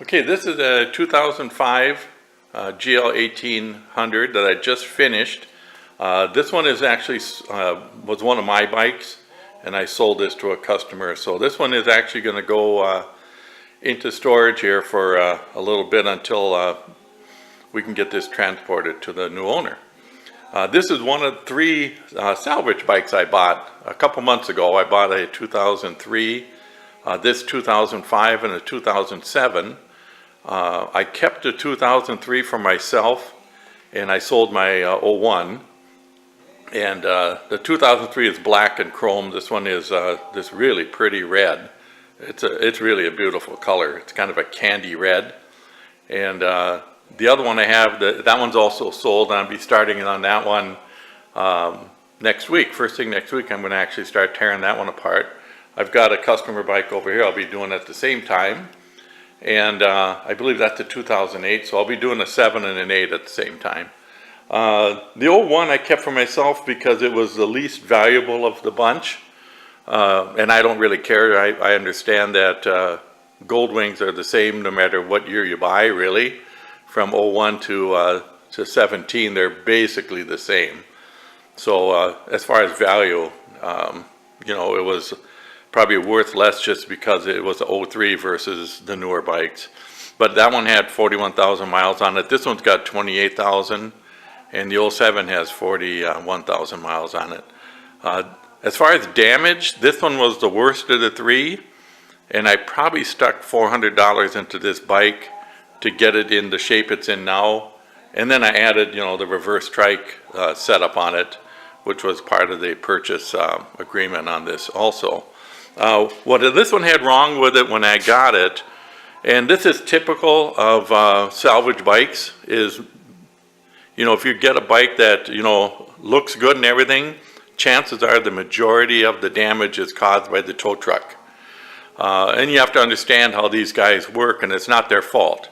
Okay, this is a 2005 GL1800 that I just finished. This one is actually was one of my bikes, and I sold this to a customer. So this one is actually going to go into storage here for a little bit until we can get this transported to the new owner. This is one of three salvage bikes I bought a couple months ago. I bought a 2003, this 2005, and a 2007. I kept the 2003 for myself, and I sold my 01. And the 2003 is black and chrome. This one is this really pretty red. It's really a beautiful color. It's kind of a candy red. And the other one I have, that one's also sold, and I'll be starting on that one next week. First thing next week, I'm going to actually start tearing that one apart. I've got a customer bike over here I'll be doing at the same time. And I believe that's a 2008, so I'll be doing a 7 and an 8 at the same time. The 01 I kept for myself because it was the least valuable of the bunch. And I don't really care. I understand that Goldwings are the same no matter what year you buy, really. From 01 to 17, they're basically the same. So as far as value, you know, it was probably worth less just because it was the 03 versus the newer bikes. But that one had 41,000 miles on it. This one's got 28,000, and the 07 has 41,000 miles on it. As far as damage, this one was the worst of the three, and I probably stuck $400 into this bike to get it in the shape it's in now. And then I added, you know, the reverse trike setup on it, which was part of the purchase agreement on this also. What this one had wrong with it when I got it, and this is typical of salvage bikes, is, you know, if you get a bike that, you know, looks good and everything, chances are the majority of the damage is caused by the tow truck. And you have to understand how these guys work, and it's not their fault.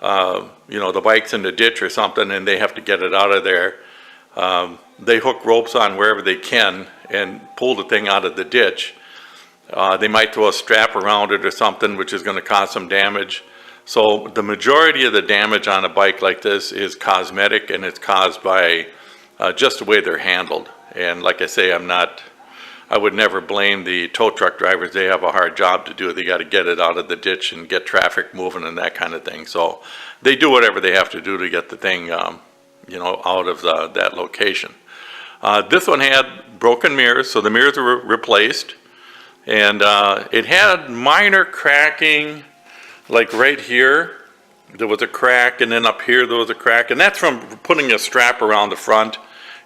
You know, the bike's in the ditch or something and they have to get it out of there. They hook ropes on wherever they can and pull the thing out of the ditch. They might throw a strap around it or something, which is going to cause some damage. So the majority of the damage on a bike like this is cosmetic, and it's caused by just the way they're handled. And like I say, I would never blame the tow truck drivers. They have a hard job to do. They got to get it out of the ditch and get traffic moving and that kind of thing. So they do whatever they have to do to get the thing, you know, out of that location. This one had broken mirrors, so the mirrors were replaced. And it had minor cracking, like right here. There was a crack, and then up here there was a crack. And that's from putting a strap around the front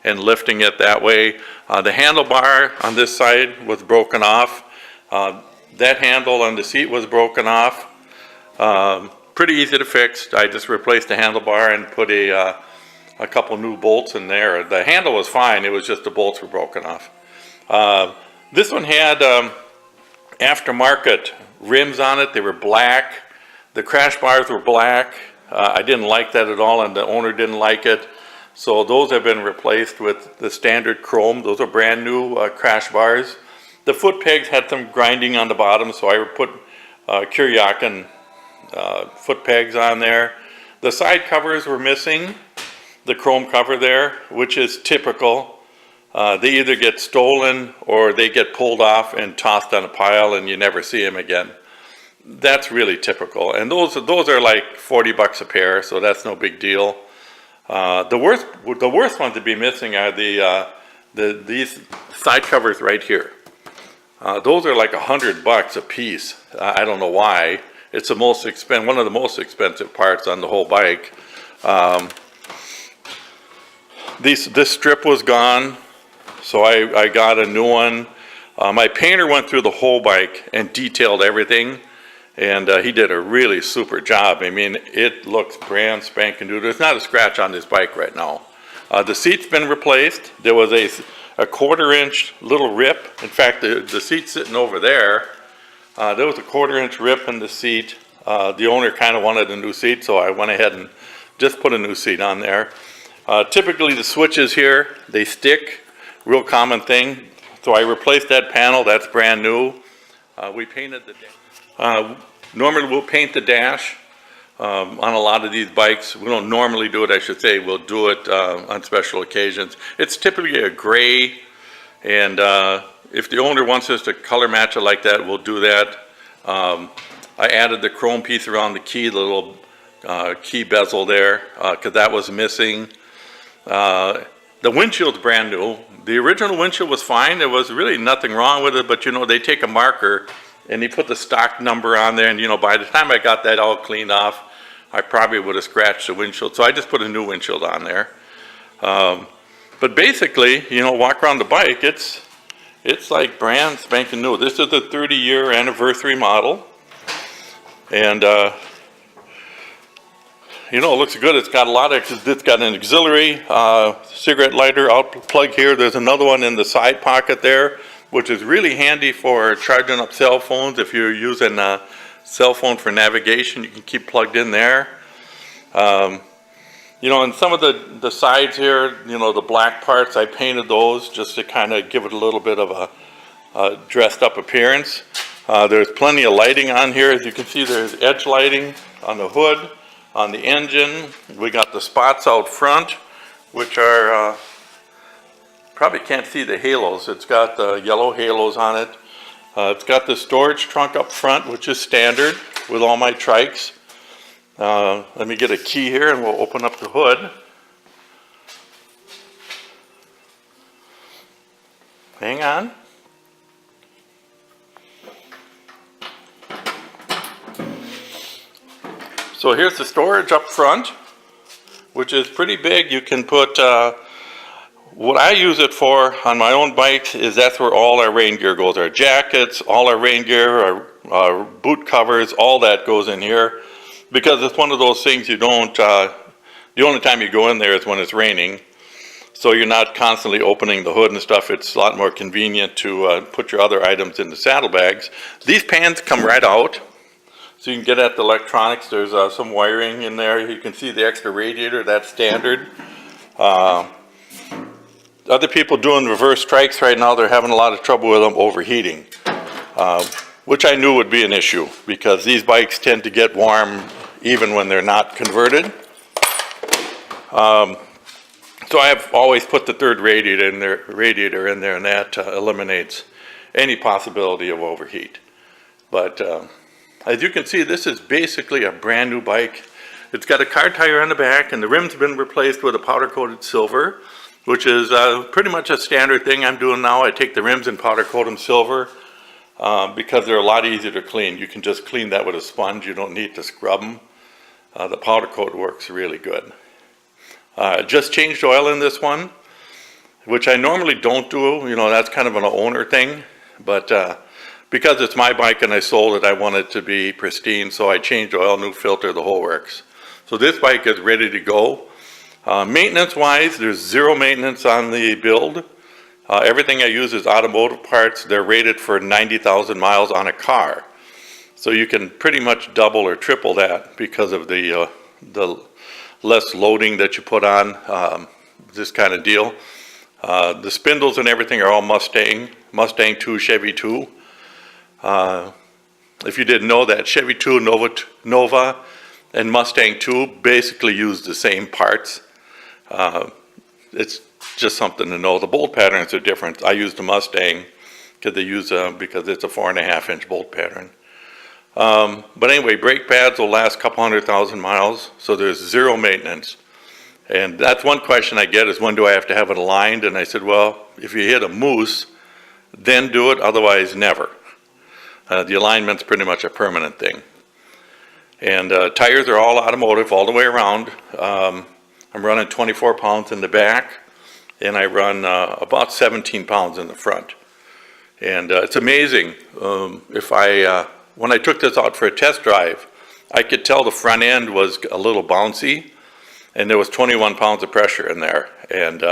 and lifting it that way. The handlebar on this side was broken off. That handle on the seat was broken off. Pretty easy to fix. I just replaced the handlebar and put a couple new bolts in there. The handle was fine, it was just the bolts were broken off. This one had aftermarket rims on it. They were black. The crash bars were black. I didn't like that at all, and the owner didn't like it. So those have been replaced with the standard chrome. Those are brand new crash bars. The foot pegs had some grinding on the bottom, so I put Kuryakin foot pegs on there. The side covers were missing, the chrome cover there, which is typical. They either get stolen or they get pulled off and tossed on a pile and you never see them again. That's really typical. And those are like 40 bucks a pair, so that's no big deal. The worst ones to be missing are these side covers right here. Those are like 100 bucks a piece. I don't know why. It's the most one of the most expensive parts on the whole bike. This strip was gone, so I got a new one. My painter went through the whole bike and detailed everything. And he did a really super job. I mean, it looks brand spanking new. There's not a scratch on this bike right now. The seat's been replaced. There was a 1/4-inch little rip. In fact, the seat's sitting over there. There was a 1/4-inch rip in the seat. The owner kind of wanted a new seat, so I went ahead and just put a new seat on there. Typically, the switches here, they stick. Real common thing. So I replaced that panel. That's brand new. We painted the... Normally we'll paint the dash. on a lot of these bikes. We don't normally do it, I should say. We'll do it on special occasions. It's typically a gray, and if the owner wants us to color match it like that, we'll do that. I added the chrome piece around the key, the little key bezel there, because that was missing. The windshield's brand new. The original windshield was fine. There was really nothing wrong with it, but you know, they take a marker and they put the stock number on there, and you know, by the time I got that all cleaned off, I probably would have scratched the windshield. So I just put a new windshield on there. But basically, you know, walk around the bike, it's like brand spanking new. This is the 30-year anniversary model. And you know, it looks good. It's got a lot of, it's got an auxiliary cigarette lighter out plug here. There's another one in the side pocket there, which is really handy for charging up cell phones. If you're using a cell phone for navigation, you can keep plugged in there. You know, and some of the sides here, you know, the black parts, I painted those just to kind of give it a little bit of a dressed up appearance. There's plenty of lighting on here. As you can see, there's edge lighting on the hood. On the engine, we got the spots out front, which are, probably can't see the halos. It's got the yellow halos on it. It's got the storage trunk up front, which is standard with all my Trikes. Let me get a key here and we'll open up the hood. Hang on. So here's the storage up front, which is pretty big. You can put, what I use it for on my own bikes is that's where all our rain gear goes. Our jackets, all our rain gear, our boot covers, all that goes in here. Because it's one of those things you don't, the only time you go in there is when it's raining. So you're not constantly opening the hood and stuff. It's a lot more convenient to put your other items in the saddlebags. These pans come right out. So you can get at the electronics. There's some wiring in there. You can see the extra radiator, that's standard. Other people doing reverse Trikes right now, they're having a lot of trouble with them overheating, which I knew would be an issue because these bikes tend to get warm even when they're not converted. So I've always put the third radiator in there, and that eliminates any possibility of overheat. But as you can see, this is basically a brand new bike. It's got a car tire on the back, and the rim's been replaced with a powder-coated silver, which is pretty much a standard thing I'm doing now. I take the rims and powder-coat them silver because they're a lot easier to clean. You can just clean that with a sponge. You don't need to scrub them. The powder coat works really good. Just changed oil in this one, which I normally don't do. You know, that's kind of an owner thing, but because it's my bike and I sold it, I want it to be pristine, so I changed oil, new filter, the whole works. So this bike is ready to go. Maintenance-wise, there's zero maintenance on the build. Everything I use is automotive parts. They're rated for 90,000 miles on a car. So you can pretty much double or triple that because of the less loading that you put on, this kind of deal. The spindles and everything are all Mustang 2, Chevy 2. If you didn't know that, Chevy 2, Nova, and Mustang 2 basically use the same parts. It's just something to know. The bolt patterns are different. I use the Mustang because it's a 4.5-inch bolt pattern. But anyway, brake pads will last a couple 100,000 miles, so there's zero maintenance. And that's one question I get is, when do I have to have it aligned? And I said, well, if you hit a moose, then do it, otherwise never. The alignment's pretty much a permanent thing. And tires are all automotive all the way around. I'm running 24 pounds in the back, and I run about 17 pounds in the front. And it's amazing. When I took this out for a test drive, I could tell the front end was a little bouncy, and there was 21 pounds of pressure in there. And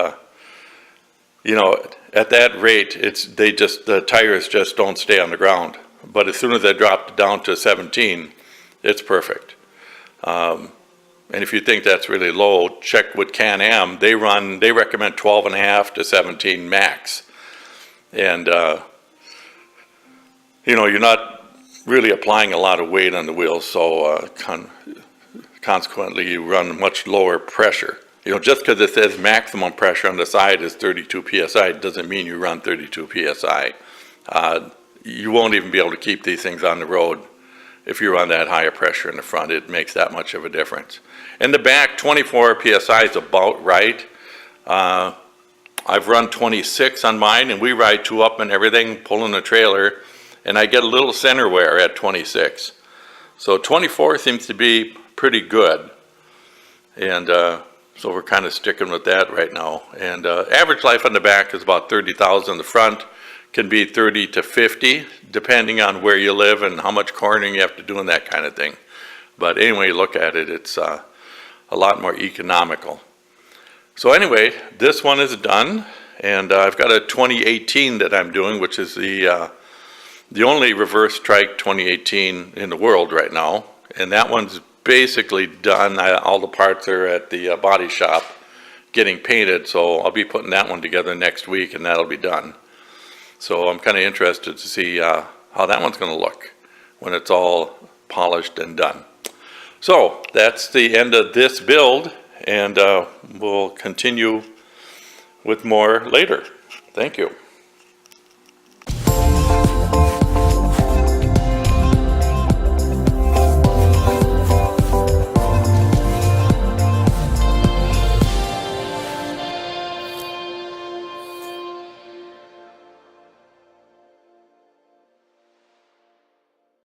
you know, at that rate, the tires just don't stay on the ground. But as soon as I dropped it down to 17, it's perfect. And if you think that's really low, check with Can-Am. They recommend 12.5 to 17 max. And you know, you're not really applying a lot of weight on the wheels, so consequently you run much lower pressure. You know, just because it says maximum pressure on the side is 32 psi doesn't mean you run 32 psi. You won't even be able to keep these things on the road if you run that higher pressure in the front. It makes that much of a difference. In the back, 24 psi is about right. I've run 26 on mine, and we ride two up and everything, pulling a trailer, and I get a little center wear at 26. So 24 seems to be pretty good, and so we're kind of sticking with that right now. And average life on the back is about 30,000. The front can be 30 to 50, depending on where you live and how much cornering you have to do and that kind of thing. But anyway you look at it, it's a lot more economical. So anyway, this one is done, and I've got a 2018 that I'm doing, which is the only reverse trike 2018 in the world right now, and that one's basically done. All the parts are at the body shop getting painted, so I'll be putting that one together next week, and that'll be done. So I'm kind of interested to see how that one's going to look when it's all polished and done. So that's the end of this build, and we'll continue with more later. Thank you.